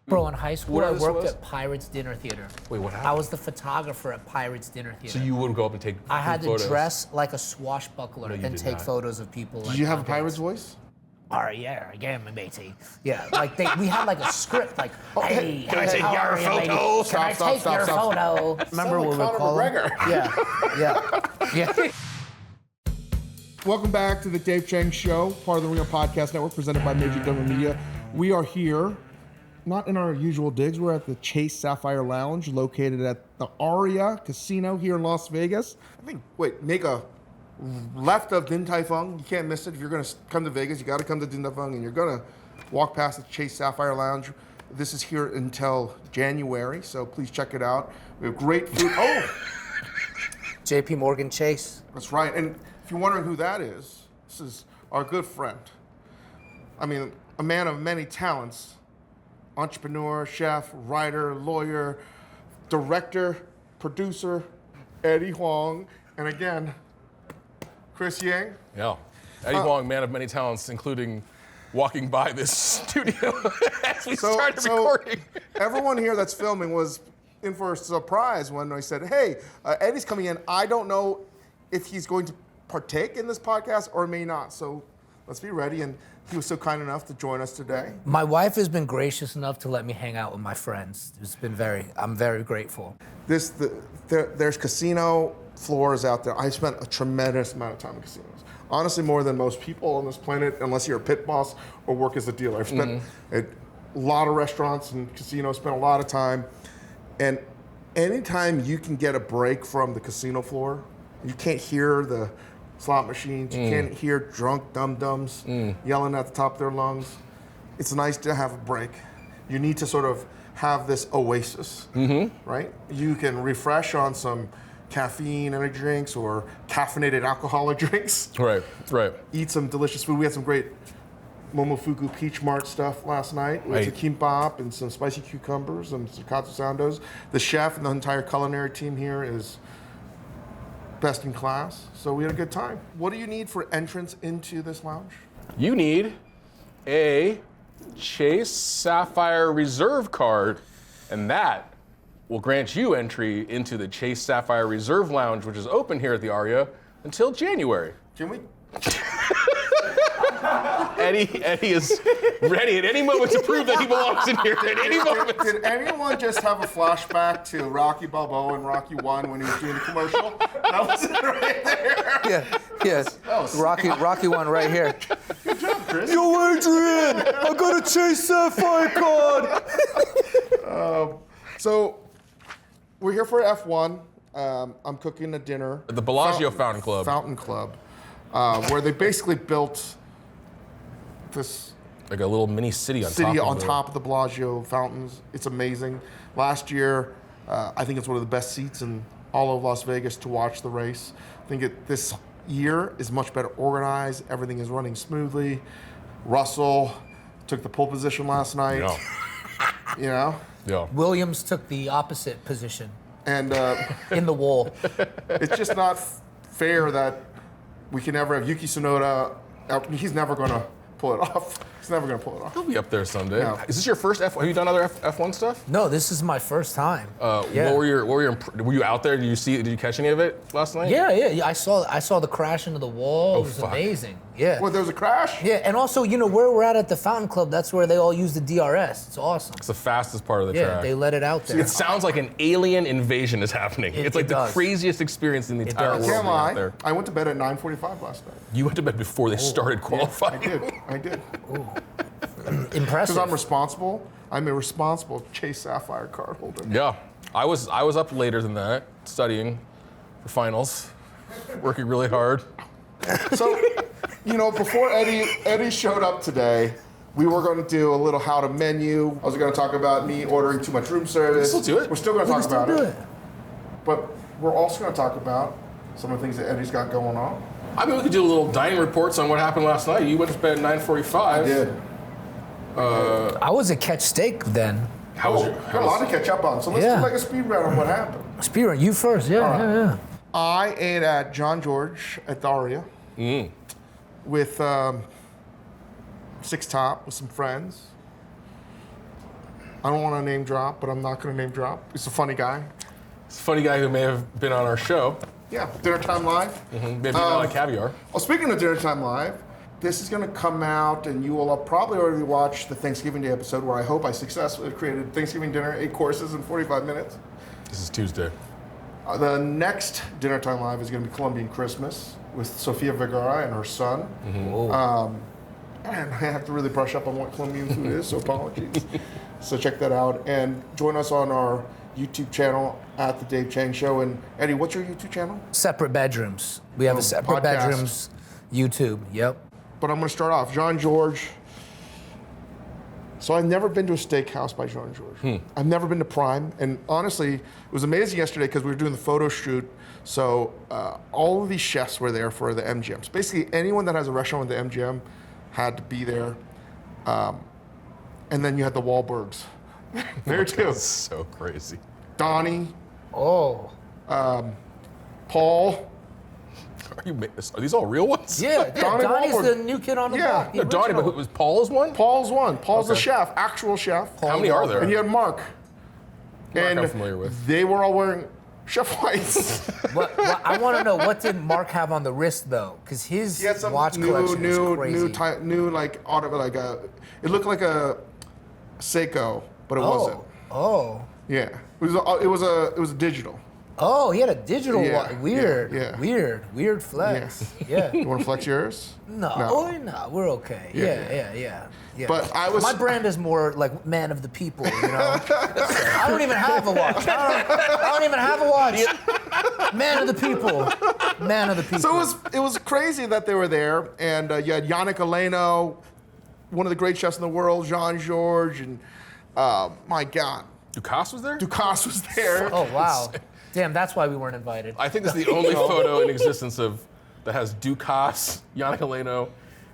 Bro, in high school, Whatever I this worked was? at Pirates Dinner Theater. Wait, what I happened? was the photographer at Pirates Dinner Theater. So you would go up and take I had to photos. dress like a swashbuckler No, you and did take not. photos of people. Did you have a pirate's voice? Aria, again, my matey. Yeah, like we had like a script, like, hey, can I take your Aria, photo? lady, Can I Stop, take your stop. photo? Remember like what we were Conor calling? McGregor. Yeah. Welcome back to the Dave Chang Show, part of the Ringer Podcast Network, presented by Major Domo Media. We are here, not in our usual digs. We're at the Chase Sapphire Lounge, located at the Aria Casino here in Las Vegas. Make a left of Din Tai Fung. You can't miss it. If you're going to come to Vegas, you got to come to Din Tai Fung, and you're going to walk past the Chase Sapphire Lounge. This is here until January, so please check it out. We have great food. Oh, JP Morgan Chase. that's right. And if you're wondering who that is, this is our good friend. I mean, a man of many talents. Entrepreneur, chef, writer, lawyer, director, producer, Eddie Huang. And again, Chris Yang. Yeah. Eddie Huang, man of many talents, including walking by this studio as we started recording. Everyone here that's filming was in for a surprise when I said, hey, Eddie's coming in. I don't know if he's going to partake in this podcast or may not. So let's be ready. And he was so kind enough to join us today. My wife has been gracious enough to let me hang out with my friends. I'm very grateful. There's casino floors out there. I spent a tremendous amount of time in casinos. Honestly, more than most people on this planet, unless you're a pit boss or work as a dealer. I've spent at a lot of restaurants and casinos, spent a lot of time. And anytime you can get a break from the casino floor, you can't hear the slot machines, you can't hear drunk dum-dums yelling at the top of their lungs. It's nice to have a break. You need to sort of have this oasis, right? You can refresh on some caffeine energy drinks or caffeinated alcoholic drinks. Right. Eat some delicious food. We had some great Momofuku Peach Mart stuff last night with some kimbap and some spicy cucumbers and some katsu sandos. The chef and the entire culinary team here is best in class, so we had a good time. What do you need for entrance into this lounge? You need a Chase Sapphire Reserve card, and that will grant you entry into the Chase Sapphire Reserve Lounge, which is open here at the Aria until January. Can we? Eddie is ready at any moment to prove that he belongs in here at any moment. Did anyone just have a flashback to Rocky Balboa and Rocky 1 when he was doing the commercial? That was it right there. Yes. was Rocky one right here. Good job, Chris. Yo, Adrian, I got a Chase Sapphire card. So we're here for F1. I'm cooking a dinner. The Bellagio Fountain Club. Fountain Club, where they basically built this Like a little mini city on top of the Bellagio fountains. It's amazing. Last year, I think it's one of the best seats in all of Las Vegas to watch the race. I think this year is much better organized. Everything is running smoothly. Russell took the pole position last night. Yeah. You know? Yeah. Williams took the opposite position And in the wall. it's just not fair that we can never have Yuki Tsunoda. He's never going to pull it off. He's never going to pull it off. He'll be up there someday. No. Is this your first F1? Have you done other F1 stuff? No, this is my first time. Yeah. Were you out there? Did you catch any of it last night? Yeah. I saw the crash into the wall. Oh, It was fuck. amazing. Yeah. Well, there was a crash? Yeah, and also, where we're at the Fountain Club, that's where they all use the DRS. It's awesome. It's the fastest part of the Yeah, track. they let it out there. It sounds like an alien invasion is happening. It's like it the does. craziest experience in the entire does. world. Can't being out lie. there. I went to bed at 9:45 last night. You went to bed before they started qualifying. I did. Impressive. Because I'm responsible. I'm a responsible Chase Sapphire card holder. Yeah, I was up later than that, studying for finals, working really hard. So, before Eddie showed up today, we were going to do a little how to menu. I was going to talk about me ordering too much room service. We'll do it. We're still going to We talk can still about do it. But we're also going to talk about some of the things that Eddie's got going on. I mean, we could do a little dining reports on what happened last night. You went to bed at 9:45. I did. I was at Catch Steak then. How was Got a lot to catch up on. So let's Yeah. do like a speed round on what happened. Spirit, you first. Yeah, right. yeah. I ate at John George at the Aria with Six Top with some friends. I don't want to name drop, but I'm not going to name drop. He's a funny guy. It's a funny guy who may have been on our show. Yeah, Dinner Time Live. Maybe not like caviar. Well, speaking of Dinner Time Live, this is going to come out, and you will have probably already watched the Thanksgiving Day episode where I hope I successfully created Thanksgiving dinner, 8 courses in 45 minutes. This is Tuesday. The next Dinner Time Live is going to be Colombian Christmas with Sofia Vergara and her son. And I have to really brush up on what Colombian food is, so apologies. So check that out. And join us on our YouTube channel at The Dave Chang Show. And Eddie, what's your YouTube channel? Separate bedrooms. We have a separate podcast. bedrooms YouTube. Yep. But I'm going to start off. Jean-Georges. So I've never been to a steakhouse by Jean-Georges. I've never been to Prime. And honestly, it was amazing yesterday because we were doing the photo shoot. So all of these chefs were there for the MGMs. Basically, anyone that has a restaurant with the MGM had to be there. And then you had the Wahlbergs. There too. That's so crazy. Donnie, Oh. Paul. Are these all real ones? Yeah, Donnie Donnie's Wahlberg. the new kid on the block. the No, Donnie, original. but was Paul's one? Paul's one. Paul's the Okay. chef, actual chef. How many are there? And you had Mark. Mark I'm familiar with. They were all wearing chef whites. What, I want to know, what did Mark have on the wrist though? Because his He had some watch collection is crazy. new like auto, like a. It looked like a Seiko, but it wasn't. Oh. Yeah, it was a digital. Oh, he had a digital Yeah, watch. Weird. yeah. Weird flex. Yeah. You want to flex yours? No, we're okay. Yeah, Yeah. But I was- My brand is more like man of the people, you know? I don't even have a watch. I don't even have a watch. Man of the people. Man of the people. So it was crazy that they were there, and you had Yannick Aleno, one of the great chefs in the world, Jean-Georges, and my God, Ducasse was there? Ducasse was there. Oh, wow. Damn, that's why we weren't invited. I think it's the only photo in existence that has Ducasse, Yannick Aleno,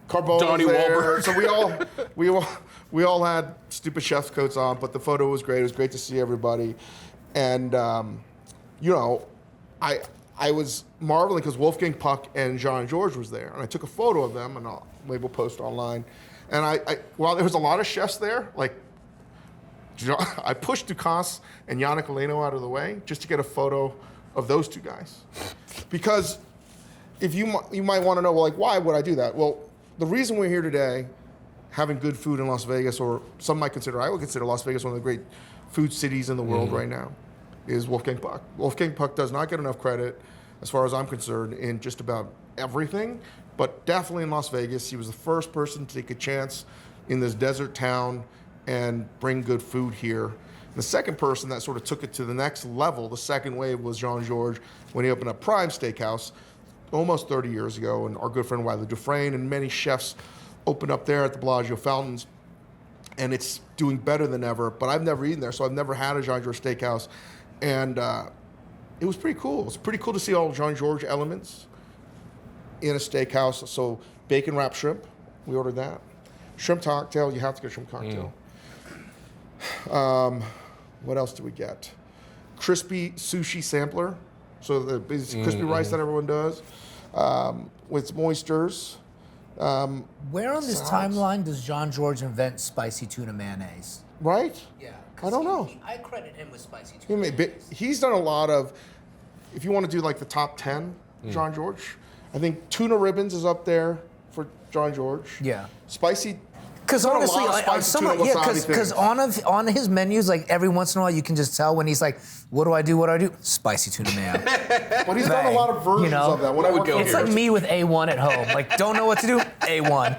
Carbone Donnie was there. Wahlberg. So we all had stupid chef's coats on, but the photo was great. It was great to see everybody, and you know, I was marveling because Wolfgang Puck and Jean-Georges was there, and I took a photo of them, and I'll maybe we'll post online. And while there was a lot of chefs there, like I pushed Ducasse and Yannick Aleno out of the way just to get a photo of those two guys, because if you might want to know, well, like, why would I do that? Well, the reason we're here today, having good food in Las Vegas, or I would consider Las Vegas one of the great food cities in the world right now, is Wolfgang Puck. Wolfgang Puck does not get enough credit, as far as I'm concerned, in just about everything, but definitely in Las Vegas. He was the first person to take a chance in this desert town and bring good food here. And the second person that sort of took it to the next level, the second wave, was Jean-Georges when he opened up Prime Steakhouse almost 30 years ago, and our good friend Wiley Dufresne and many chefs opened up there at the Bellagio Fountains, and it's doing better than ever. But I've never eaten there, so I've never had a Jean-Georges steakhouse, and it was pretty cool. It was pretty cool to see all Jean-Georges elements in a steakhouse. So bacon wrapped shrimp, we ordered that. Shrimp cocktail, you have to get shrimp cocktail. What else do we get? Crispy sushi sampler. So the crispy rice that everyone does with some oysters. Where on this Salads. timeline does Jean-Georges invent spicy tuna mayonnaise? Right? Yeah. I don't know. I credit him with spicy He tuna. He's done a lot of, if you want to do like the top 10, Jean-Georges, I think tuna ribbons is up there for Jean-Georges. Yeah. Spicy. Because done a honestly, lot of spicy tuna wasabi because things. on his menus, like every once in a while, you can just tell when he's like, "What do I do? What do I do?" Spicy tuna mayo. But he's done a lot of versions of that. When I would worked go for It's here. like me with A1 at home. Like, don't know what to do. A1.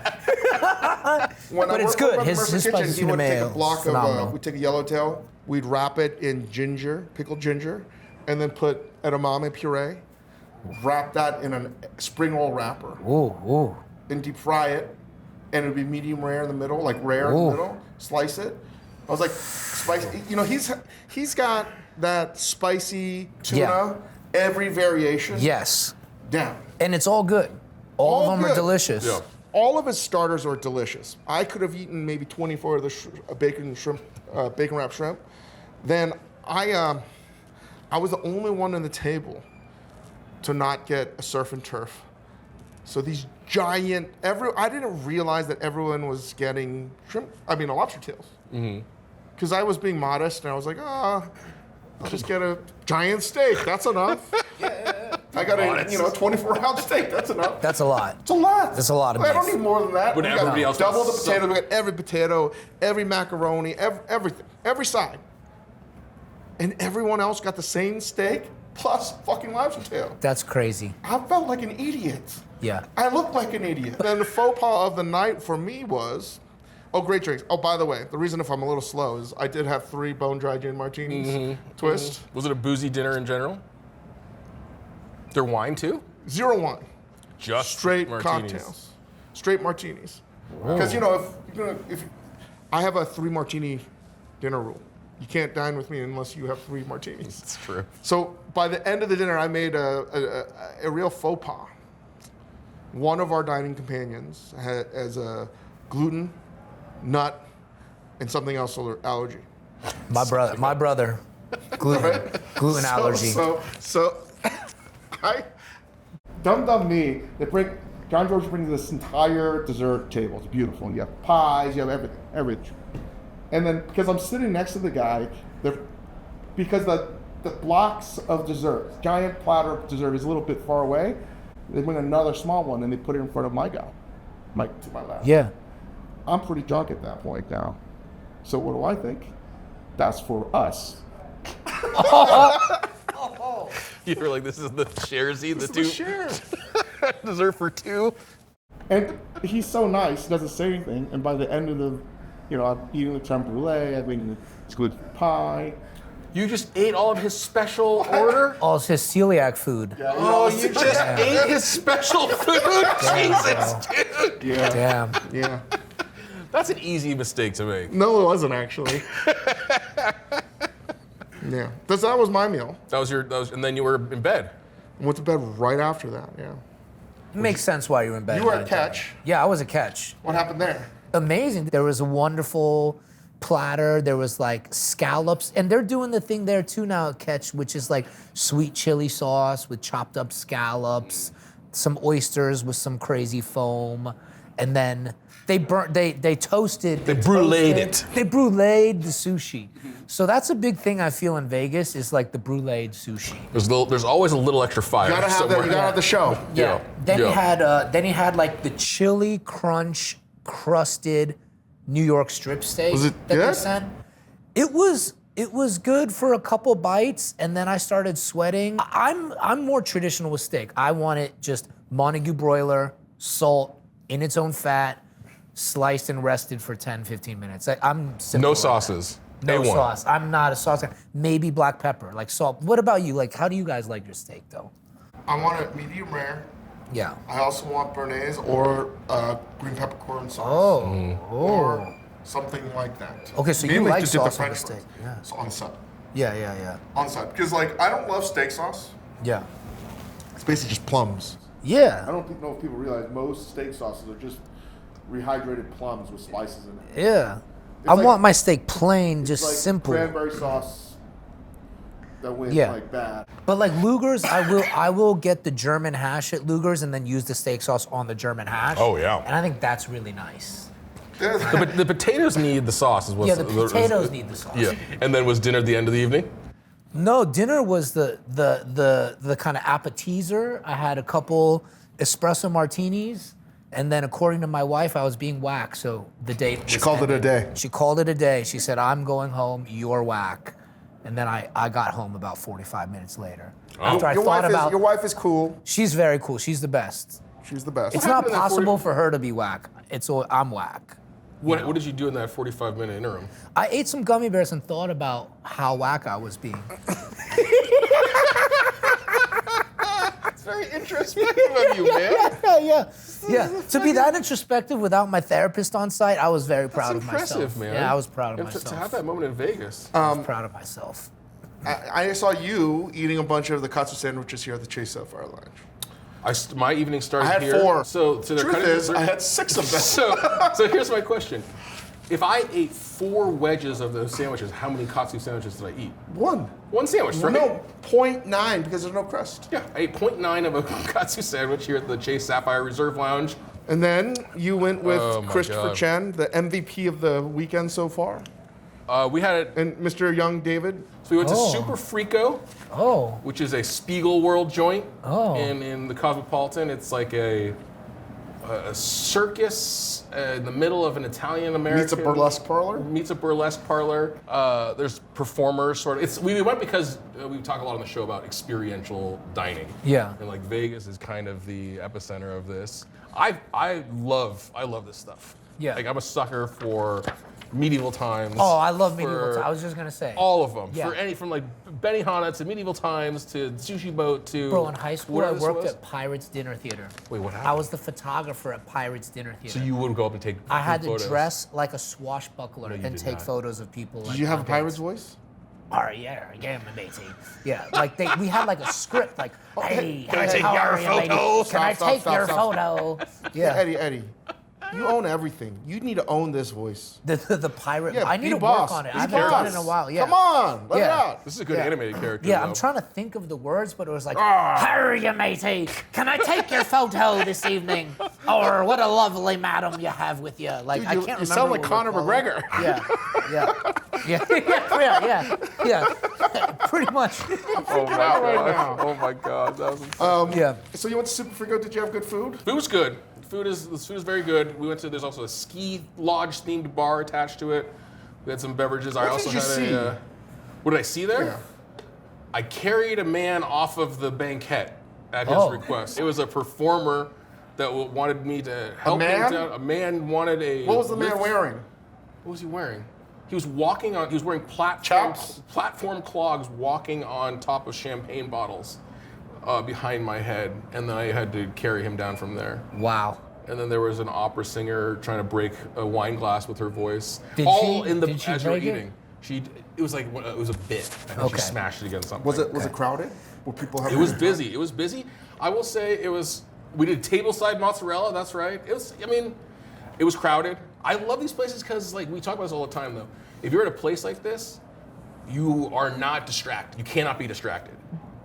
But it's good. His Kitchen, spicy he tuna would take mayo. a block is phenomenal. of, we'd take a yellowtail, we'd wrap it in ginger, pickled ginger, and then put edamame puree, wrap that in a spring roll wrapper, Ooh. and deep fry it, and it would be medium rare in the middle, like rare in the Ooh. middle, slice it. I was like, spicy, you know, he's got that spicy tuna, Yeah. every variation Yes. down. And it's all good. All of them are good. delicious. Yeah. All of his starters are delicious. I could have eaten maybe 24 of the bacon wrapped shrimp. Then I was the only one on the table to not get a surf and turf. So these giant, I didn't realize that everyone was getting lobster tails. Because because I was being modest, and I was like, I'll just get a giant steak. That's enough. I got a 24-ounce steak. That's enough. That's a lot. It's a lot. That's a lot of I don't beef. need more than that. But We got everybody else double the wants potato. some- We got every potato, every macaroni, everything, every side. And everyone else got the same steak plus fucking lobster tail. That's crazy. I felt like an idiot. Yeah. I looked like an idiot. Then the faux pas of the night for me was, great drinks. Oh, by the way, the reason if I'm a little slow is I did have 3 bone-dry gin martinis. Twist. Was it a boozy dinner in general? Their wine too? 0 wine. Just Straight martinis. cocktails. Straight martinis. Because, if I have a 3 martini dinner rule. You can't dine with me unless you have 3 martinis. It's true. So by the end of the dinner, I made a real faux pas. One of our dining companions has a gluten, nut, and something else allergy. My brother, gluten allergy. So I, dumb me, John George brings this entire dessert table. It's beautiful. You have pies, you have everything. And then, because I'm sitting next to the guy, because the blocks of dessert, giant platter of dessert is a little bit far away, they bring another small one and they put it in front of my guy, to my left. Yeah. I'm pretty drunk at that point now. So what do I think? That's for us. You were like, this is the sharesy, the two Share. dessert for 2. And he's so nice, he doesn't say anything. And by the end of the, I'm eating the creme brulee, I'm eating the gluten pie. You just ate all of his special order? Oh, it's his celiac food. Oh, you just ate his special food? Jesus, dude. Yeah. Damn. Yeah. That's an easy mistake to make. No, it wasn't actually. Yeah. That was my meal. And then you were in bed. I went to bed right after that, yeah. It makes sense why you were in bed. You were by at the time. Catch. Yeah, I was a Catch. What happened there? Amazing. There was a wonderful platter. There was like scallops, and they're doing the thing there too now at Catch, which is like sweet chili sauce with chopped up scallops, some oysters with some crazy foam, and then they toasted. They bruleed it. They bruleed the sushi. So that's a big thing I feel in Vegas is like the bruleed sushi. There's always a little extra fire. You gotta have that. You gotta have the show. Yeah. Then Yeah. he had like the chili crunch crusted New York strip steak Was it that they good? sent. It was good for a couple bites, and then I started sweating. I'm more traditional with steak. I want it just Montague broiler, salt in its own fat, sliced and rested for 10, 15 minutes. I'm simple No like that. sauces. No A1. sauce. I'm not a sauce guy. Maybe black pepper, like salt. What about you? Like, how do you guys like your steak, though? I want it medium rare. Yeah. I also want béarnaise or green peppercorn sauce. Or something like that. Okay, so you Mainly like to dip the sauce on the French steak, fries. yeah. So on the side. Yeah. On the side. Because I don't love steak sauce. Yeah. It's basically just plums. Yeah. I don't know if people realize most steak sauces are just rehydrated plums with spices in it. Yeah. I like- want my steak plain, just Like simple. cranberry sauce that went Yeah. like bad. But like Luger's, I will get the German hash at Luger's and then use the steak sauce on the German hash. Oh, yeah. And I think that's really nice. The potatoes need the sauce as well. Yeah, the potatoes need the sauce. Yeah. And then was dinner at the end of the evening? No, dinner was the kind of appetizer. I had a couple espresso martinis, and then according to my wife, I was being whack. So the date. She called it a day. She called it a day. She said, "I'm going home. You're whack." And then I got home about 45 minutes later. After I thought about. Your wife is cool. She's very cool. She's the best. She's the best. It's not happened in that possible for her to be whack. I'm whack. What did you do in that 45-minute interim? I ate some gummy bears and thought about how whack I was being. It's very introspective of you, man. Yeah. To be that introspective without my therapist on site, I was very proud of myself. Impressive, man. Yeah, I was proud of And myself. To have that moment in Vegas. I was proud of myself. I saw you eating a bunch of the katsu sandwiches here at the Chase Sapphire Lounge. My evening started I had here. 4. So they're Truth cutting is, I had 6 of them. So here's my question. If I ate 4 wedges of those sandwiches, how many katsu sandwiches did I eat? 1. One sandwich, right? No, 0.9 because there's no crust. Yeah, I ate 0.9 of a katsu sandwich here at the Chase Sapphire Reserve Lounge. And then you went with Oh my Christopher God. Chen, the MVP of the weekend so far. We had it. And Mr. Young David? So we went to Super Frico, which is a Spiegel World joint in the Cosmopolitan. It's like a circus in the middle of an Italian-American... Meets a burlesque parlor? Meets a burlesque parlor. There's performers, sort of. We went because we talk a lot on the show about experiential dining. Yeah. And like Vegas is kind of the epicenter of this. I love this stuff. Yeah. Like I'm a sucker for medieval times. Oh, I love medieval times. I was just gonna say. All of them. Yeah. From like Benihana to medieval times to Sushi Boat to... Bro, in high school, I worked at Pirates Dinner Theater. Wait, what happened? I was the photographer at Pirates Dinner Theater. So you would go up and take I had photos. to dress like a swashbuckler No, you and did take not. photos of people. Did you have a pirate's voice? Aria, matey. Yeah, like we had like a script, like, hey, Can I take how your are you, matey? photo? Can I take your photo? Yeah. Eddie, you own everything. You need to own this voice. The pirate. Yeah, I need be to boss. work on it. Be I haven't done it in a boss. while. Yeah. Come on, let it Yeah. out. This is a good animated character. Yeah, though. I'm trying to think of the words, but it was like, how are you, matey? Can I take your photo this evening? Or what a lovely madam you have with you. Like, Dude, I can't you remember. sound like what Conor we call it. McGregor. Yeah. Pretty much. Oh my god! Oh my god! That was. Yeah. So you went to Super Frigo. Did you have good food? Food was good. The food is very good. We went to. There's also a ski lodge themed bar attached to it. We had some beverages. I also did you had see? what did I see there? Yeah. I carried a man off of the banquette at his Oh. request. It was a performer that wanted me to help man? him down. A man wanted a. What was the man lift. wearing? What was he wearing? He was walking on. He was wearing Chaps? platform clogs, walking on top of champagne bottles behind my head, and then I had to carry him down from there. Wow. And then there was an opera singer trying to break a wine glass with her voice. Did all she- in the did she as we were break it? eating. It was like it was a bit. I think Okay. she smashed it against something. Was it crowded? Were people having? It was busy. It was busy. I will say it was. We did tableside mozzarella. That's right. It was. I mean, it was crowded. I love these places because, like, we talk about this all the time, though. If you're at a place like this, you are not distracted. You cannot be distracted.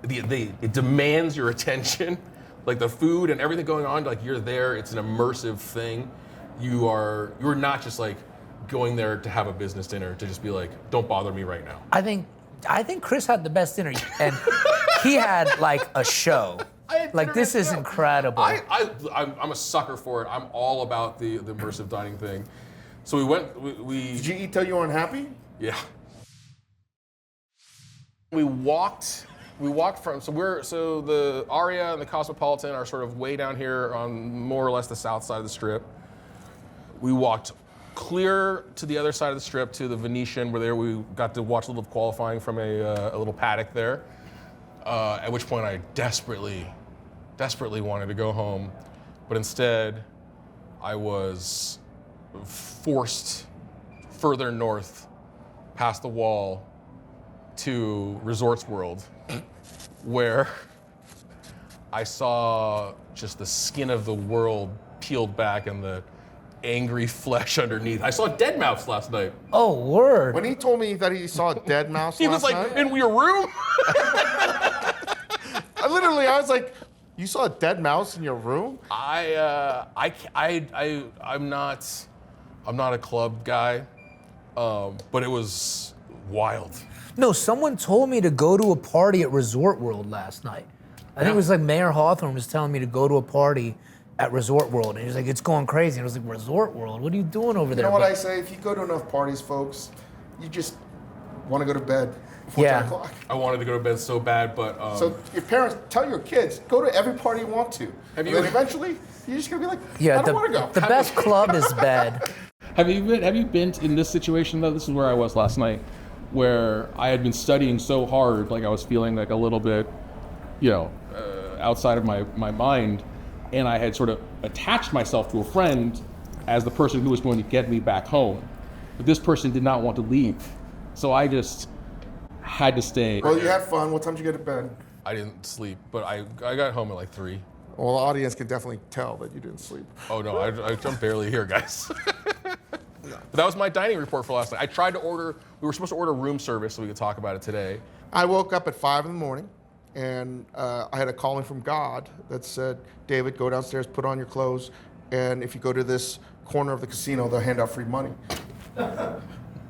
It demands your attention. Like the food and everything going on. Like you're there. It's an immersive thing. You're not just like going there to have a business dinner to just be like, don't bother me right now. I think Chris had the best dinner, and he had like a show. Like this is incredible. I'm a sucker for it. I'm all about the immersive dining thing. So we went. Did you eat till you were unhappy? Yeah. We walked from so the Aria and the Cosmopolitan are sort of way down here on more or less the south side of the strip. We walked clear to the other side of the strip to the Venetian, where we got to watch a little qualifying from a little paddock there. At which point I desperately wanted to go home, but instead I was forced further north past the wall to Resorts World, where I saw just the skin of the world peeled back and the angry flesh underneath. I saw dead mouse last night. Oh, word. When he told me that he saw a dead mouse He last was like, night, in your room? I was like, you saw a dead mouse in your room? I'm not a club guy, but it was wild. No, someone told me to go to a party at Resort World last night. I think it was like Mayor Hawthorne was telling me to go to a party at Resort World, and he was like, "It's going crazy." And I was like, "Resort World? What are you doing over there?" You know what But- I say? If you go to enough parties, folks, you just want to go to bed before Yeah. 10 o'clock. I wanted to go to bed so bad, but So your parents, tell your kids, go to every party you want to. Have And you- then eventually, you're just going to be like, Yeah, I don't want to go. the best club is bed. Have you been in this situation though? This is where I was last night, where I had been studying so hard, like I was feeling like a little bit, outside of my mind, and I had sort of attached myself to a friend as the person who was going to get me back home. But this person did not want to leave, so I just had to stay. Well, you had fun. What time did you get to bed? I didn't sleep, but I got home at like 3. Well, the audience can definitely tell that you didn't sleep. Oh no, I'm barely here, guys. But that was my dining report for last night. I tried to order. We were supposed to order room service so we could talk about it today. I woke up at 5 in the morning, and I had a calling from God that said, David, go downstairs, put on your clothes, and if you go to this corner of the casino, they'll hand out free money.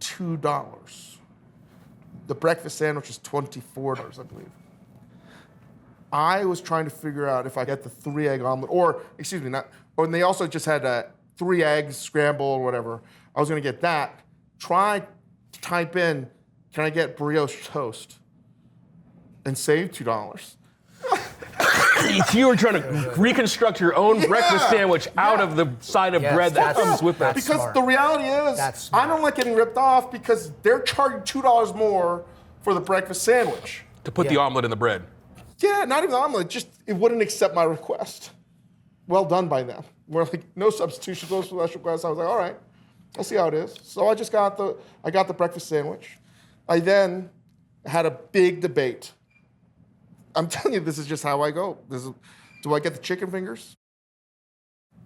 $2. The breakfast sandwich is $24, I believe. I was trying to figure out if I get the 3-egg omelet, or excuse me, and they also just had 3 eggs scrambled or whatever. I was gonna get that. Try to type in, can I get brioche toast? And save $2. You were trying to reconstruct your own breakfast sandwich out of the side of bread that comes with it. Because the reality is, I don't like getting ripped off because they're charging $2 more for the breakfast sandwich. To put the omelet in the bread. Yeah, not even the omelet, just it wouldn't accept my request. Well done by them. We're like, no substitution, no special requests. I was like, all right, I'll see how it is. So I just got the breakfast sandwich. I then had a big debate. I'm telling you, this is just how I go. Do I get the chicken fingers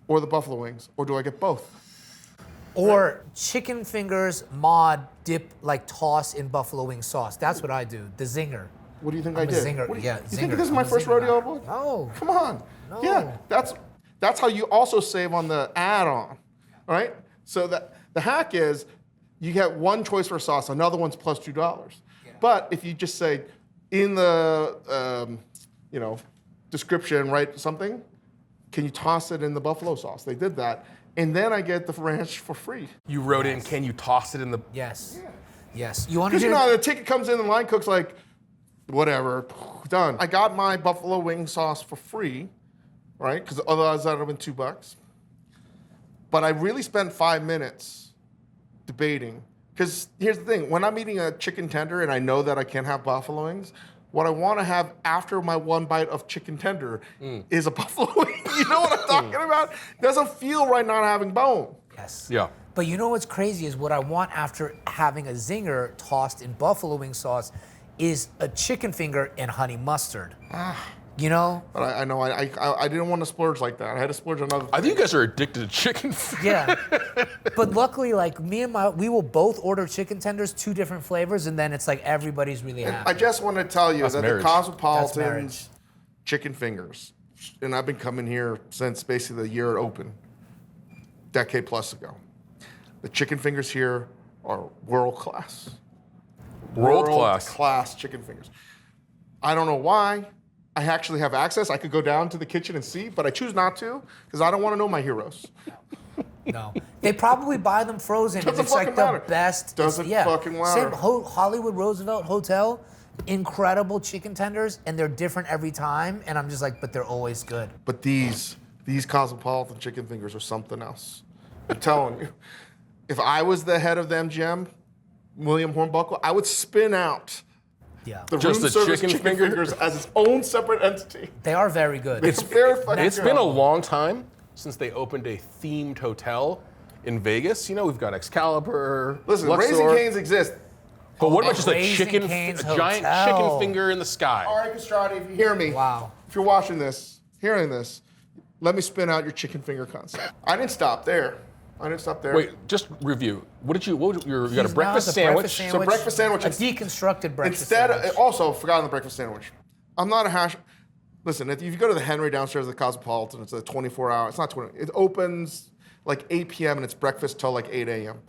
or the buffalo wings, or do I get both? Or chicken fingers, mod, dip, like toss in buffalo wing sauce. That's what I do. The zinger. What do you think I'm I did? a zinger. You Yeah, think zinger. this is my I'm a first zinger rodeo, guy. boy? No. Come on. No. Yeah, that's how you also save on the add-on, all right? So the hack is you get one choice for sauce, another one's plus $2. Yeah. But if you just say in the description, write something, can you toss it in the buffalo sauce? They did that. And then I get the ranch for free. You wrote in, can you toss it in the... Yes. Yeah. Yes. You want to Because the ticket comes in, the line cook's like, whatever, done. I got my buffalo wing sauce for free, right? Because otherwise that would have been $2. But I really spent 5 minutes debating. Because here's the thing, when I'm eating a chicken tender and I know that I can't have buffalo wings, what I want to have after my one bite of chicken tender is a buffalo wing. You know what I'm talking about? It doesn't feel right not having bone. Yes. Yeah. But you know what's crazy is what I want after having a zinger tossed in buffalo wing sauce is a chicken finger and honey mustard. You know? But I know I didn't want to splurge like that. I had to splurge on other things. I think you guys are addicted to chicken. Yeah. But luckily, like we will both order chicken tenders, 2 different flavors, and then it's like everybody's really happy. I just want to tell you that marriage. the That's Cosmopolitan marriage. chicken fingers, and I've been coming here since basically the year it opened, decade plus ago. The chicken fingers here are world class. World class. Class chicken fingers. I don't know why. I actually have access. I could go down to the kitchen and see, but I choose not to because I don't want to know my heroes. No. They probably buy them frozen. Doesn't It's like fucking matter. the best. Doesn't fucking matter. Same Hollywood Roosevelt Hotel, incredible chicken tenders, and they're different every time. And I'm just like, but they're always good. But these Cosmopolitan chicken fingers are something else. I'm telling you. If I was the head of the MGM, William Hornbuckle, I would spin out Yeah. the Just room the service chicken chicken finger? fingers as its own separate entity. They are very good. It's very fucking It's good. been a long time since they opened a themed hotel in Vegas. You know, we've got Excalibur, Listen, Luxor. Raising Cane's exist. But what about just a Raising chicken, Cane's a giant hotel. chicken finger in the sky? Aria Castrati, if you hear me, Wow. if you're watching this, hearing this, let me spin out your chicken finger concept. I didn't stop there. Wait, you got a He's breakfast now sandwich. the So breakfast sandwich. A deconstructed breakfast Instead, sandwich. also forgotten the breakfast sandwich. I'm not a hash. Listen, if you go to the Henry downstairs at the Cosmopolitan, it's a 24-hour. It's not 20. It opens like 8 p.m. and it's breakfast till like 8 a.m.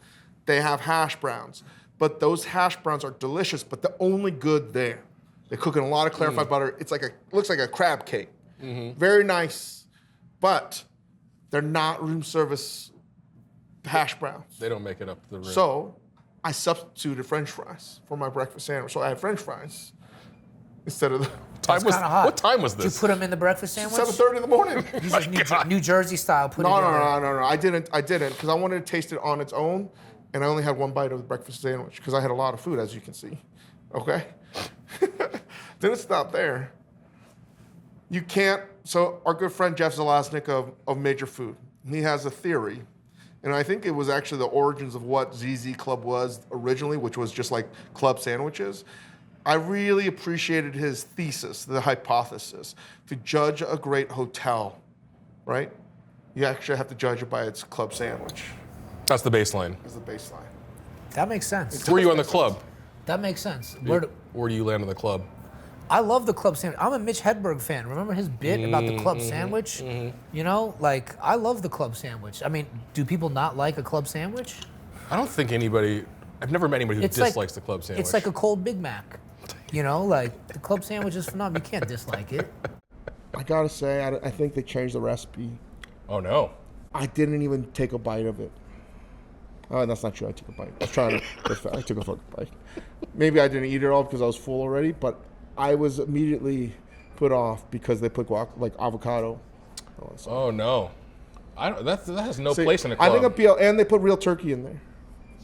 They have hash browns, but those hash browns are delicious. But they're only good there. They cook in a lot of clarified butter. It's like looks like a crab cake. Very nice, but they're not room service hash browns. They don't make it up the room. So I substituted French fries for my breakfast sandwich. So I had French fries instead of the That's kinda hot. What time was Did you this? put them in the breakfast sandwich? 7:30 in the morning. You just New Jersey style. Put it in there. No. I didn't because I wanted to taste it on its own, and I only had one bite of the breakfast sandwich because I had a lot of food, as you can see. Okay. Didn't stop there. You can't. So our good friend Jeff Zelaznik of Major Food, he has a theory. And I think it was actually the origins of what ZZ Club was originally, which was just like club sandwiches. I really appreciated his thesis, the hypothesis. To judge a great hotel, right? You actually have to judge it by its club sandwich That's the baseline. as the baseline. That makes sense. Where are you on the club? That makes sense. Where do you land on the club? I love the club sandwich. I'm a Mitch Hedberg fan. Remember his bit about the club sandwich? You know, like, I love the club sandwich. I mean, do people not like a club sandwich? I don't think anybody I've never met anybody who It's like- dislikes the club sandwich. It's like a cold Big Mac. You know, like the club sandwich is phenomenal. You can't dislike it. I gotta say, I think they changed the recipe. Oh no. I didn't even take a bite of it. Oh, that's not true. I took a bite. I was trying to. I took a fucking bite. Maybe I didn't eat it all because I was full already, but I was immediately put off because they put like avocado. Oh no. That has no See, place in a I club. think and they put real turkey in there,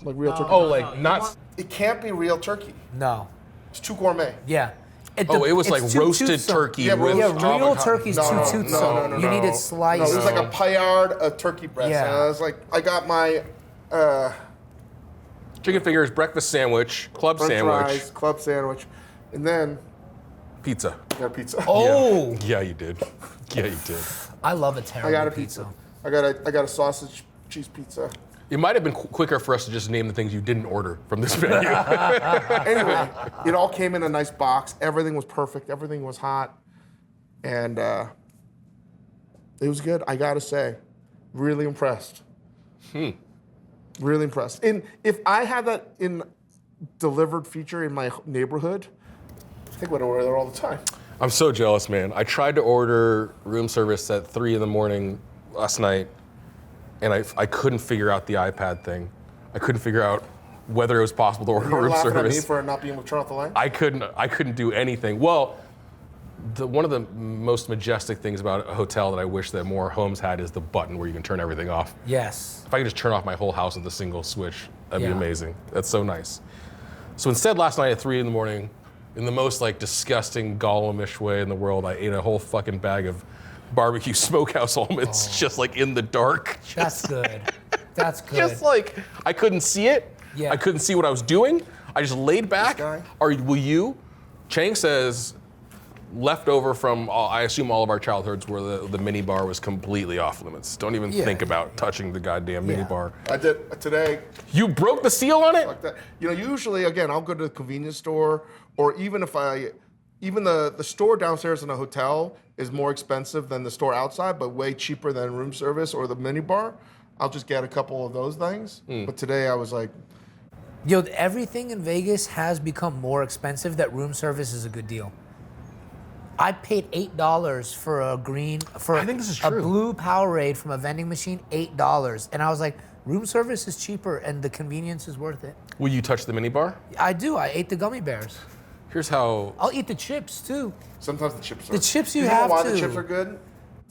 like real turkey. Oh, like not. It can't be real turkey. No. It's too gourmet. Yeah. It was it's like too roasted toothsome. turkey Yeah, with roasted- Yeah, real avocado. turkey's too toothsome. You need it sliced. No, it was like a paillard of turkey breast. Yeah. And I was like, I got my Chicken fingers, breakfast sandwich, club French sandwich, fries, club sandwich, and then pizza. I got a pizza. Oh, Yeah, you did. Yeah, you did. I love a I terrible got a pizza. I got a sausage cheese pizza. It might have been quicker for us to just name the things you didn't order from this menu. Anyway, it all came in a nice box. Everything was perfect. Everything was hot, and it was good. I gotta say, really impressed. Really impressed. And if I had that in delivered feature in my neighborhood, I think I'd order there all the time. I'm so jealous, man. I tried to order room service at 3 a.m. last night, and I couldn't figure out the iPad thing. I couldn't figure out whether it was possible to order You're room laughing at me service. for not being able to turn off the light? I couldn't do anything. Well, one of the most majestic things about a hotel that I wish that more homes had is the button where you can turn everything off. Yes. If I could just turn off my whole house with a single switch, that'd be Yeah. amazing. That's so nice. So instead, last night at 3 a.m, in the most like disgusting Gollum-ish way in the world, I ate a whole fucking bag of barbecue smokehouse almonds just like in the dark. That's good. That's good. Just like I couldn't see it. Yeah. I couldn't see what I was doing. I just laid back. guy? Will you? Chang says left over from I assume all of our childhoods where the mini bar was completely off limits. Don't even Yeah. think about touching the goddamn mini Yeah. bar. I did today. You broke the seal on it? Like that. You know, usually again, I'll go to the convenience store, or even the store downstairs in a hotel is more expensive than the store outside, but way cheaper than room service or the mini bar. I'll just get a couple of those things. But today I was like, Yo, everything in Vegas has become more expensive. That room service is a good deal. I paid $8 for a I think this is a true. blue Powerade from a vending machine, $8. And I was like, room service is cheaper and the convenience is worth it. Will you touch the mini bar? I do. I ate the gummy bears. Here's how. I'll eat the chips too. sometimes the chips are. The chips you know have why to. the chips are good?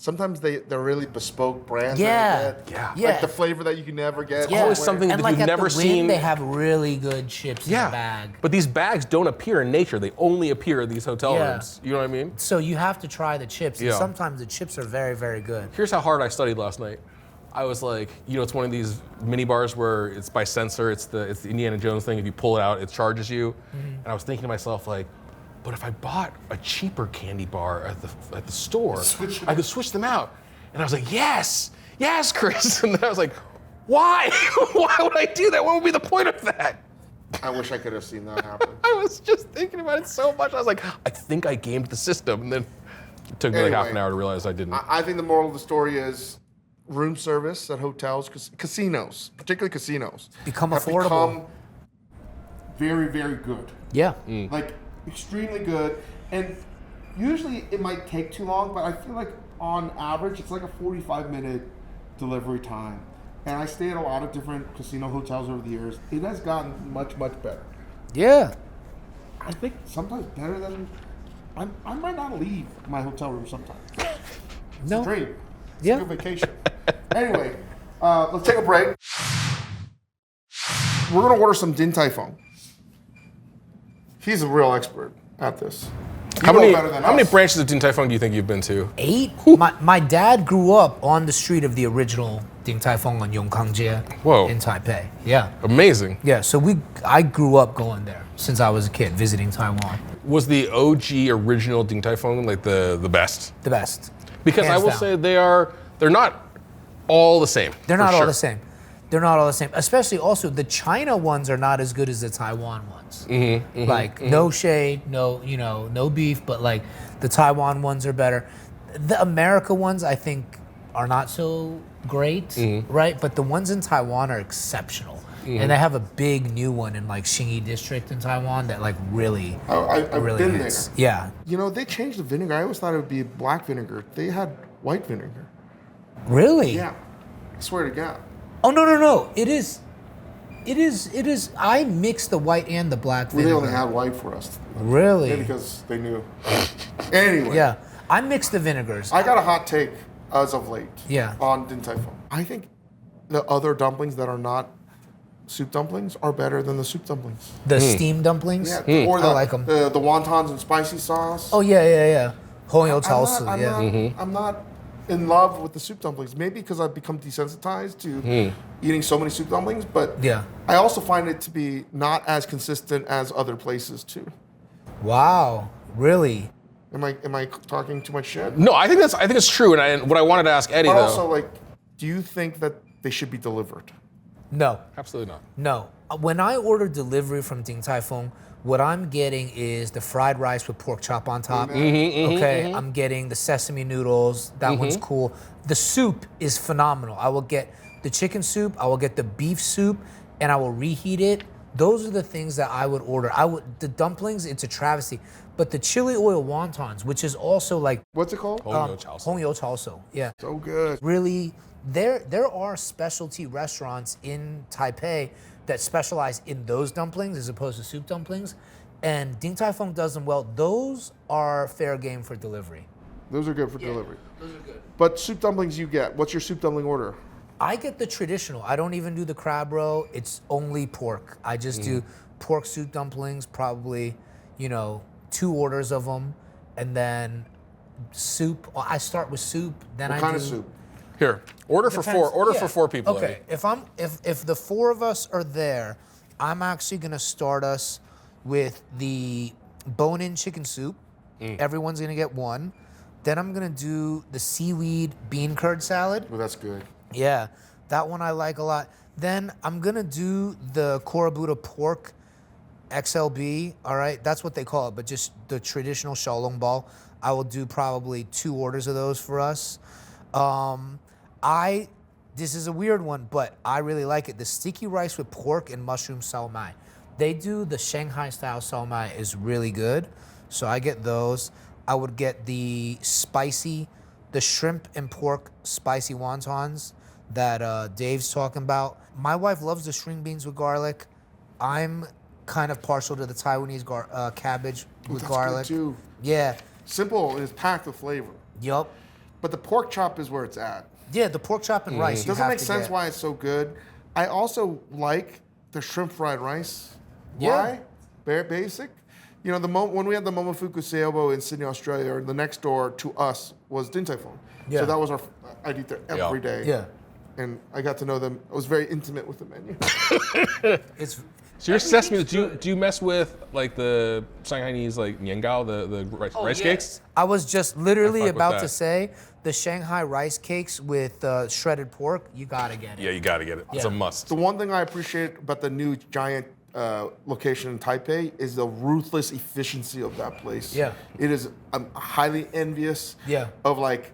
Sometimes they're really bespoke brands. Yeah. That you get. Yeah. Yeah. Like the flavor that you can never get. Yeah. always something And that like you've at never the Wynn, seen. they have really good chips in the bag. But these bags don't appear in nature. They only appear in these hotel Yeah. rooms. You know what I mean? So you have to try the chips. And Yeah. sometimes the chips are very, very good. Here's how hard I studied last night. I was like, it's one of these mini bars where it's by sensor. It's the Indiana Jones thing. If you pull it out, it charges you. And I was thinking to myself, like, but if I bought a cheaper candy bar at the store, I could switch them out. And I was like, yes, Chris. And then I was like, why? Why would I do that? What would be the point of that? I wish I could have seen that happen. I was just thinking about it so much. I was like, I think I gamed the system. And then it took me like half an Anyway, hour to realize I didn't. I think the moral of the story is room service at hotels, casinos, particularly casinos, Become have affordable. become very, very good. Yeah. Like extremely good. And usually it might take too long, but I feel like on average it's like a 45-minute delivery time. And I stay at a lot of different casino hotels over the years. It has gotten much, much better. Yeah. I think sometimes better than I might not leave my hotel room sometimes. It's No. a dream. It's Yeah. a good vacation. Anyway, let's take a break. We're gonna order some Din Tai Fung. He's a real expert at this. How You know many better than how many us. branches of Din Tai Fung do you think you've been to? 8? My dad grew up on the street of the original Din Tai Fung on Yongkangjie Whoa. in Taipei. Yeah. Amazing. Yeah, so I grew up going there since I was a kid, visiting Taiwan. Was the OG original Din Tai Fung like the best? The best. Because I Hands will down. say they're not all the same. They're for not all sure. the same. They're not all the same. Especially also the China ones are not as good as the Taiwan ones. No shade, no beef, but like the Taiwan ones are better. The America ones I think are not so great, right? But the ones in Taiwan are exceptional. And they have a big new one in like Xingyi district in Taiwan that like really, I've really been hits. there. Yeah. You know, they changed the vinegar. I always thought it would be black vinegar. They had white vinegar. Really? Yeah. I swear to God. Oh no. It is. I mix the white and the black Well, vinegar. they only had white for us. Really? Maybe because they knew. Anyway. Yeah. I mix the vinegars. I got a hot take as of late. Yeah. On Din Tai Fung. I think the other dumplings that are not soup dumplings are better than the soup dumplings. The steamed dumplings. Yeah. Or I like them. The wontons and spicy sauce. Oh yeah. Hongyou chaosu. Yeah. I'm not in love with the soup dumplings. Maybe because I've become desensitized to eating so many soup dumplings, but Yeah. I also find it to be not as consistent as other places too. Wow. Really? Am I talking too much shit? No, I think it's true. And what I wanted to ask Eddie But though. also, like, do you think that they should be delivered? No. Absolutely not. No. When I order delivery from Din Tai Fung, what I'm getting is the fried rice with pork chop on top. Okay, I'm getting the sesame noodles. That one's cool. The soup is phenomenal. I will get the chicken soup, I will get the beef soup, and I will reheat it. Those are the things that I would order. The dumplings, it's a travesty. But the chili oil wontons, which is also like What's it called? Hongyou chaosu. Hongyou chaosu. Yeah. So good. Really, there are specialty restaurants in Taipei that specialize in those dumplings as opposed to soup dumplings, and Din Tai Fung does them well. Those are fair game for delivery. Those are good for delivery. Those are good. But soup dumplings you get. What's your soup dumpling order? I get the traditional. I don't even do the crab roe. It's only pork. I just do pork soup dumplings, probably, 2 orders of them, and then soup. I start with soup, then What kind of soup? Here, order for Depends. four. Order Yeah. for 4 people. Okay, Eddie. if the 4 of us are there, I'm actually gonna start us with the bone-in chicken soup. Everyone's gonna get 1. Then I'm gonna do the seaweed bean curd salad. Well, that's good. Yeah, that one I like a lot. Then I'm gonna do the Korabuta pork XLB. All right, that's what they call it, but just the traditional xiaolong bao. I will do probably 2 orders of those for us. This is a weird one, but I really like it. The sticky rice with pork and mushroom sao mai. They do the Shanghai style sao mai is really good, so I get those. I would get the shrimp and pork spicy wontons that Dave's talking about. My wife loves the string beans with garlic. I'm kind of partial to the Taiwanese cabbage with That's garlic. good too. Yeah. Simple is packed with flavor. Yup. But the pork chop is where it's at. Yeah, the pork chop and rice. You Doesn't have make to sense get. why it's so good. I also like the shrimp fried rice. Yeah. Why? Very basic. When we had the Momofuku Seobo in Sydney, Australia, the next door to us was Din Tai Fung. Yeah. So that was I'd eat there every day. Yeah. And I got to know them. I was very intimate with the menu. It's So your sesame, do you mess with like the Shanghainese like niangao, the rice cakes? I was just literally I fuck with about that. to say the Shanghai rice cakes with shredded pork. You gotta get it. Yeah, you gotta get it. It's Yeah. a must. The one thing I appreciate about the new giant location in Taipei is the ruthless efficiency of that place. Yeah. It is, I'm highly envious Yeah. of like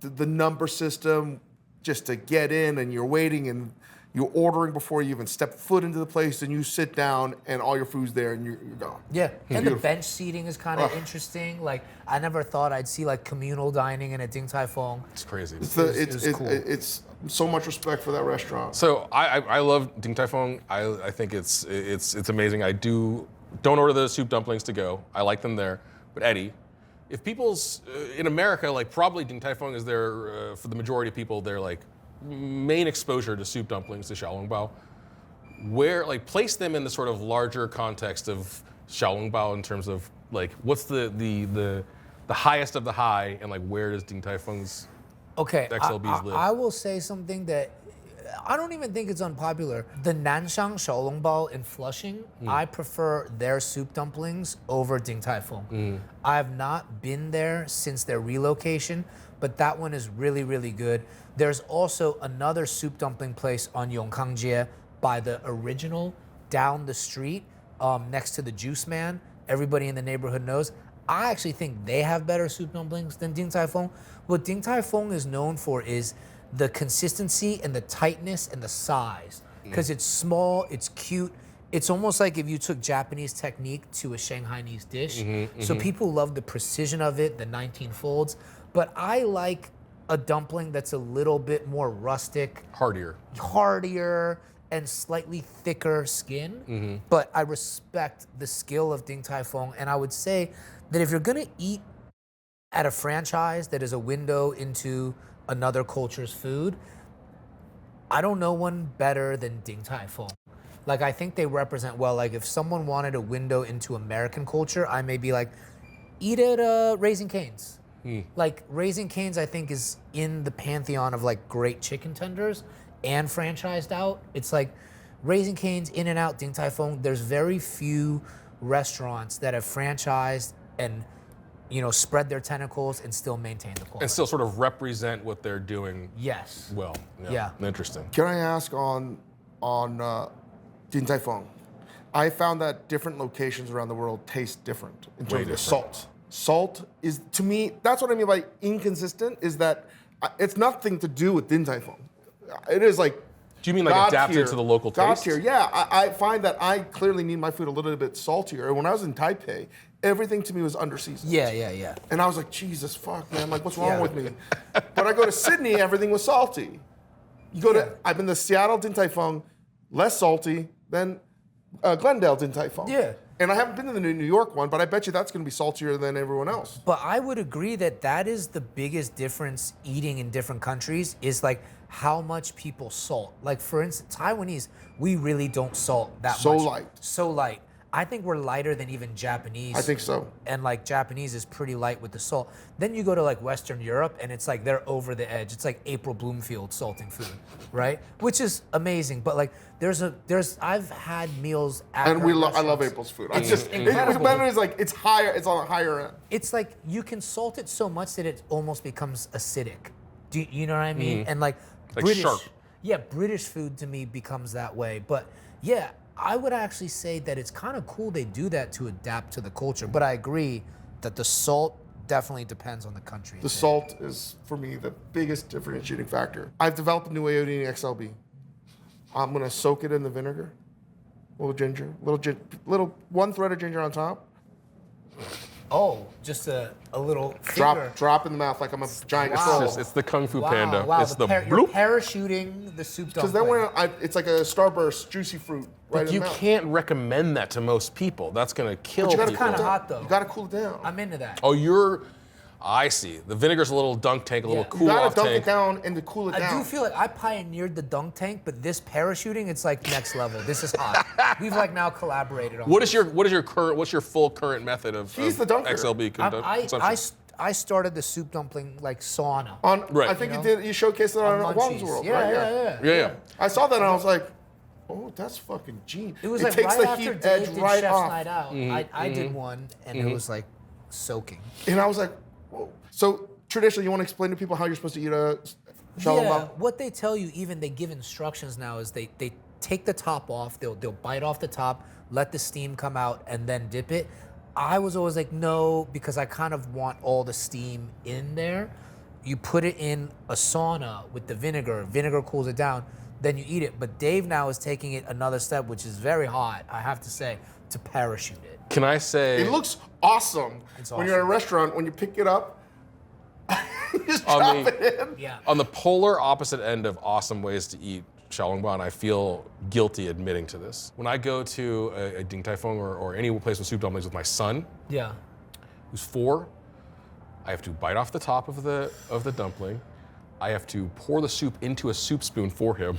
the number system just to get in, and you're waiting and you're ordering before you even step foot into the place, and you sit down and all your food's there and you're gone. Yeah, and the Beautiful. bench seating is kind of Ugh. interesting. Like I never thought I'd see like communal dining in a Din Tai Fung. It's crazy. It's so much respect for that restaurant. So I love Din Tai Fung. I think it's amazing. I don't order the soup dumplings to go. I like them there. But Eddie, if people's in America, like probably Din Tai Fung is their for the majority of people, their like main exposure to soup dumplings, to xiaolongbao. Where like place them in the sort of larger context of xiaolongbao in terms of like what's the highest of the high, and like where does Din Tai Fung's Okay, XLBs live? I will say something that I don't even think it's unpopular. The Nanshang Xiaolongbao in Flushing, I prefer their soup dumplings over Din Tai Fung. I have not been there since their relocation, but that one is really, really good. There's also another soup dumpling place on Yongkangjie by the original down the street next to the Juice Man. Everybody in the neighborhood knows. I actually think they have better soup dumplings than Din Tai Fung. What Din Tai Fung is known for is the consistency and the tightness and the size. because it's small, it's cute. It's almost like if you took Japanese technique to a Shanghainese dish. So people love the precision of it, the 19 folds. But I like a dumpling that's a little bit more rustic, hardier, and slightly thicker skin. But I respect the skill of Din Tai Fung, and I would say that if you're gonna eat at a franchise that is a window into another culture's food, I don't know one better than Din Tai Fung. Like, I think they represent well. Like, if someone wanted a window into American culture, I may be like, eat at Raising Cane's. Like, Raising Cane's, I think, is in the pantheon of like great chicken tenders and franchised out. It's like Raising Cane's, In-N-Out, Din Tai Fung. There's very few restaurants that have franchised and, you know, spread their tentacles and still maintain the quality. And still sort of represent what they're doing. Yes. Well. Yeah. Interesting. Can I ask on Din Tai Fung? I found that different locations around the world taste different in terms of salt. Salt is, to me, that's what I mean by inconsistent, is that it's nothing to do with Din Tai Fung. It is like, do you mean like adapted to the local taste? God tier, yeah. I find that I clearly need my food a little bit saltier. And when I was in Taipei, everything to me was under-seasoned. Yeah. And I was like, Jesus, fuck, man. Like, what's wrong with me? But I go to Sydney, everything was salty. You go to, I've been to Seattle Din Tai Fung, less salty than Glendale Din Tai Fung. Yeah. And I haven't been to the New York one, but I bet you that's going to be saltier than everyone else. But I would agree that that is the biggest difference eating in different countries is like how much people salt. Like, for instance, Taiwanese, we really don't salt that much. So light. I think we're lighter than even Japanese. I think so. And like Japanese is pretty light with the salt. Then you go to like Western Europe and it's like they're over the edge. It's like April Bloomfield salting food, right? Which is amazing. But like I've had meals at and I love April's food. It's just incredible. It's like it's higher. It's on a higher end. It's like you can salt it so much that it almost becomes acidic. Do you know what I mean? And like British, sharp. Yeah, British food to me becomes that way. But yeah, I would actually say that it's kind of cool they do that to adapt to the culture. But I agree that the salt definitely depends on the country. The salt is, for me, the biggest differentiating factor. I've developed a new way of eating XLB. I'm gonna soak it in the vinegar, little ginger, little one thread of ginger on top. Oh, just a little finger. Drop in the mouth like I'm a giant troll. It's the Kung Fu Panda. Wow, It's you're parachuting the soup dumpling. Because then when it's like a Starburst juicy fruit right in you the mouth. can't recommend that to most people. That's gonna kill But you gotta people. It's kind of hot though. You gotta cool it down. I'm into that. Oh, I see. The vinegar's a little dunk tank, a little You cool gotta off dunk tank. it down and to cool it down. I do feel like I pioneered the dunk tank, but this parachuting, it's like next level. This is hot. We've like now collaborated on What's your full current method of He's the dunker. XLB consumption? I started the soup dumpling like sauna. Right. I think you showcased it on Wong's World, right? Yeah. I saw that and I was like, oh, that's fucking genius. It was it like takes right the after heat Dave edge did right Chef's off. Night Out. I did one and it was like soaking. And I was like, whoa. So traditionally, you want to explain to people how you're supposed to eat a shalom Yeah, bao? what they tell you, even they give instructions now, is they take the top off, they'll bite off the top, let the steam come out, and then dip it. I was always like, no, because I kind of want all the steam in there. You put it in a sauna with the vinegar cools it down, then you eat it. But Dave now is taking it another step, which is very hot, I have to say, to parachute it. Can I say? It looks awesome. When you're at a restaurant, when you pick it up, you just drop it in. Yeah. On the polar opposite end of awesome ways to eat xiaolongbang, I feel guilty admitting to this. When I go to a Din Tai Fung or any place with soup dumplings with my son, Yeah. who's 4, I have to bite off the top of the dumpling. I have to pour the soup into a soup spoon for him,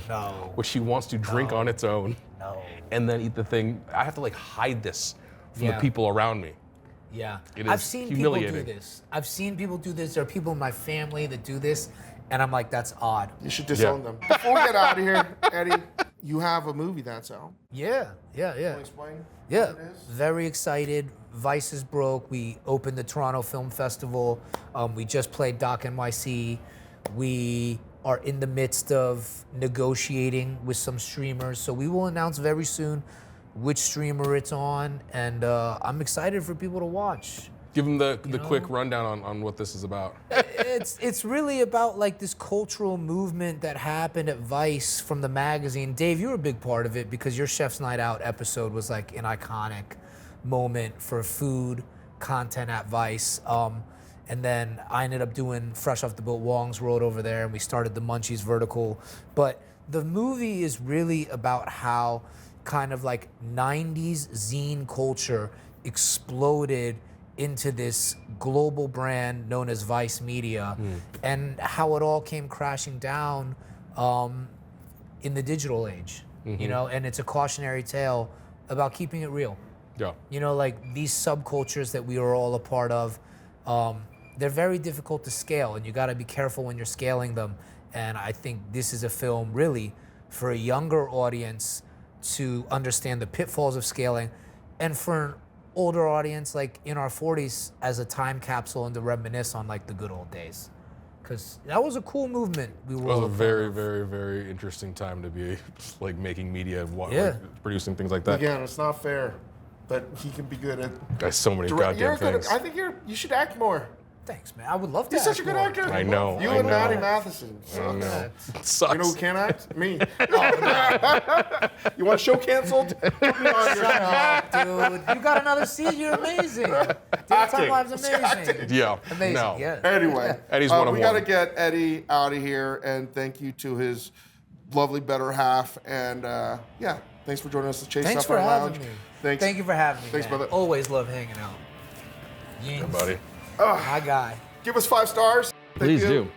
which he wants to drink on its own, and then eat the thing. I have to like hide this from the people around me. Yeah, It I've is seen humiliating. people do this. I've seen people do this. There are people in my family that do this, and I'm like, that's odd. You should disown them. Before we get out of here, Eddie, you have a movie that's out. Yeah. Can you explain Yeah, what it is? very excited. Vice is broke. We opened the Toronto Film Festival. We just played Doc NYC. We are in the midst of negotiating with some streamers, so we will announce very soon which streamer it's on, and I'm excited for people to watch. Give them the quick rundown on what this is about. It's really about like this cultural movement that happened at Vice from the magazine. Dave, you were a big part of it because your Chef's Night Out episode was like an iconic moment for food content at Vice. And then I ended up doing Fresh Off the Boat Wong's World over there, and we started the Munchies vertical. But the movie is really about how kind of like 90s zine culture exploded into this global brand known as Vice Media, and how it all came crashing down in the digital age, you know, and it's a cautionary tale about keeping it real. Yeah. You know, like these subcultures that we are all a part of, they're very difficult to scale, and you got to be careful when you're scaling them. And I think this is a film really for a younger audience to understand the pitfalls of scaling, and for an older audience like in our 40s as a time capsule and to reminisce on like the good old days. Because that was a cool movement. It was a very, very, very interesting time to be like making media, like, producing things like that. Again, it's not fair that he can be good at. Guys, so many goddamn things. I think you should act more. Thanks, man. I would love to. He's such a good actor. I know. You I and know. Maddie Matheson. I know. It sucks. You know who can't act? Me. You want a show canceled? Put me on your- Shut up, dude. You got another seat. You're amazing. Daytime Live's amazing. Yeah. Amazing. No. Yeah. Anyway, Eddie's one of we got to one. get Eddie out of here, and thank you to his lovely better half. And yeah, thanks for joining us at Chase Thanks Sapphire for having Lounge. me. Thanks. Thank you for having me. Thanks, man. brother. Always love hanging out. Yeah, buddy. My guy. Give us 5 stars. Thank Please you. do.